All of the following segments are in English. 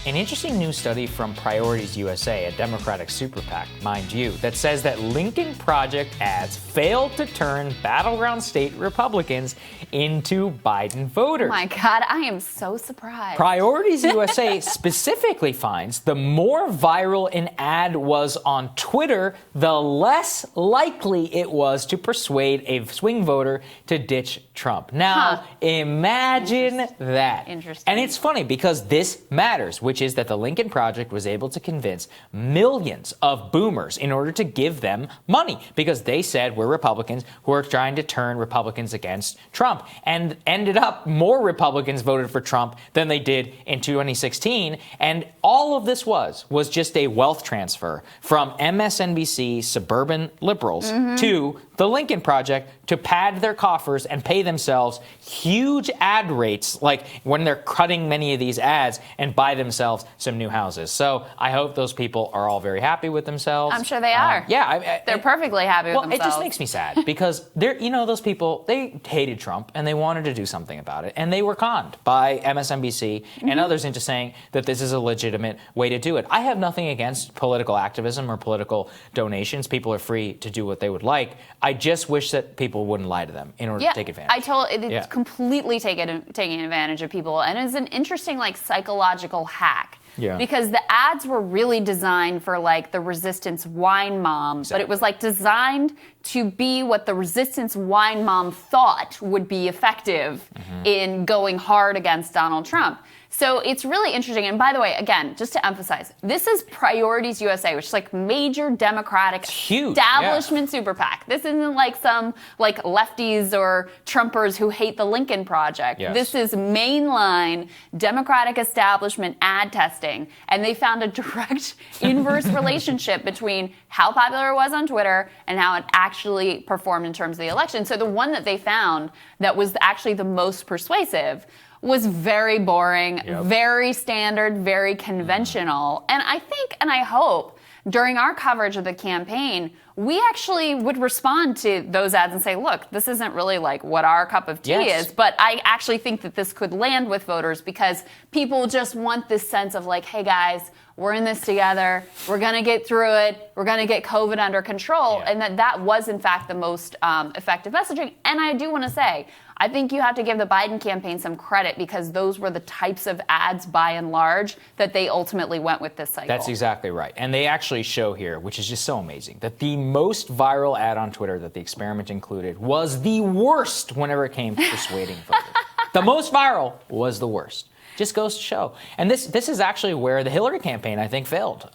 An interesting new study from Priorities USA, a Democratic super PAC, mind you, that says that Lincoln Project ads failed to turn battleground state Republicans into Biden voters. Oh my God, I am so surprised. Priorities USA specifically finds the more viral an ad was on Twitter, the less likely it was to persuade a swing voter to ditch Trump. Now, imagine that. Interesting. And it's funny because this matters, which is that the Lincoln Project was able to convince millions of boomers in order to give them money because they said we're Republicans who are trying to turn Republicans against Trump. And ended up more Republicans voted for Trump than they did in 2016. And all of this was just a wealth transfer from MSNBC suburban liberals to the Lincoln Project to pad their coffers and pay themselves huge ad rates, like when they're cutting many of these ads, and buy themselves some new houses. So I hope those people are all very happy with themselves. I'm sure they are. They're perfectly happy with themselves. Well, it just makes me sad because those people, they hated Trump and they wanted to do something about it. And they were conned by MSNBC and others into saying that this is a legitimate way to do it. I have nothing against political activism or political donations. People are free to do what they would like. I just wish that people wouldn't lie to them in order to take advantage. It's completely taking advantage of people, and it's an interesting psychological hack. Yeah. Because the ads were really designed for the Resistance wine mom, but it was designed to be what the Resistance wine mom thought would be effective in going hard against Donald Trump. So it's really interesting. And by the way, again, just to emphasize, this is Priorities USA, which is major Democratic establishment super PAC. This isn't some lefties or Trumpers who hate the Lincoln Project. Yes. This is mainline Democratic establishment ad testing. And they found a direct inverse relationship between how popular it was on Twitter and how it actually performed in terms of the election. So the one that they found that was actually the most persuasive was very boring, very standard, very conventional. And I think, and I hope, during our coverage of the campaign, we actually would respond to those ads and say, look, this isn't really what our cup of tea is, but I actually think that this could land with voters because people just want this sense of hey guys, we're in this together, we're gonna get through it, we're gonna get COVID under control, and that was in fact the most effective messaging. And I do wanna say, I think you have to give the Biden campaign some credit because those were the types of ads, by and large, that they ultimately went with this cycle. That's exactly right. And they actually show here, which is just so amazing, that the most viral ad on Twitter that the experiment included was the worst whenever it came to persuading voters. The most viral was the worst. Just goes to show. And this is actually where the Hillary campaign, I think, failed.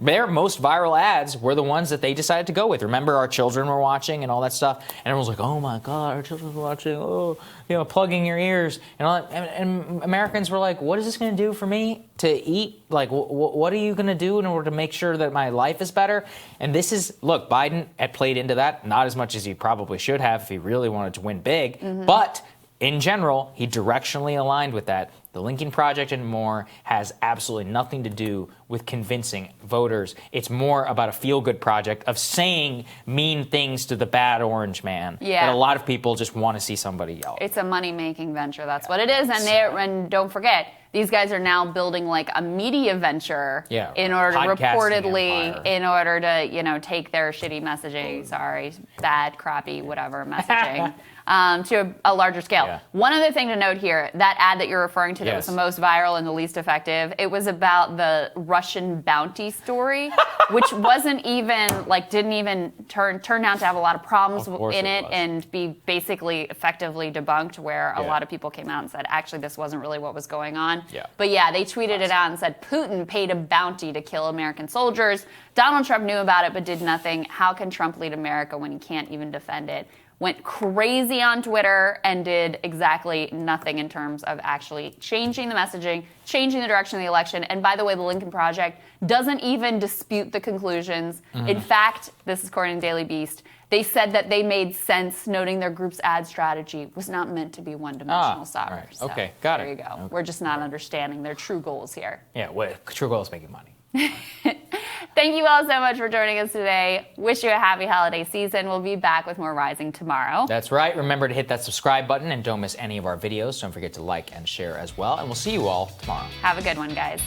Their most viral ads were the ones that they decided to go with. Remember, our children were watching and all that stuff. And everyone was like, oh, my God, our children were watching. Oh, plugging your ears. And all that. And Americans were like, what is this going to do for me to eat? What are you going to do in order to make sure that my life is better? And this is, look, Biden had played into that, not as much as he probably should have if he really wanted to win big. But in general, he directionally aligned with that. The Lincoln Project and more has absolutely nothing to do with convincing voters. It's more about a feel-good project of saying mean things to the bad orange man. Yeah. That a lot of people just want to see somebody yell. It's a money-making venture. That's what it is. And don't forget, these guys are now building a media venture in order to take their shitty messaging, bad, crappy, whatever messaging. To a larger scale. Yeah. One other thing to note here, that ad that you're referring to that was the most viral and the least effective, it was about the Russian bounty story, which wasn't even, didn't even turn out to have a lot of problems in it and be basically effectively debunked, where a lot of people came out and said, actually, this wasn't really what was going on. Yeah. But they tweeted it out and said, Putin paid a bounty to kill American soldiers. Donald Trump knew about it but did nothing. How can Trump lead America when he can't even defend it? Went crazy on Twitter and did exactly nothing in terms of actually changing the messaging, changing the direction of the election. And by the way, the Lincoln Project doesn't even dispute the conclusions. In fact, this is according to Daily Beast, they said that they made sense, noting their group's ad strategy was not meant to be one-dimensional, Saagar. Right. So okay, got it. There you go. Okay. We're just not understanding their true goals here. Yeah, true goal is making money. Thank you all so much for joining us today. Wish you a happy holiday season. We'll be back with more Rising tomorrow. That's right. Remember to hit that subscribe button and don't miss any of our videos. Don't forget to like and share as well. And we'll see you all tomorrow. Have a good one, guys.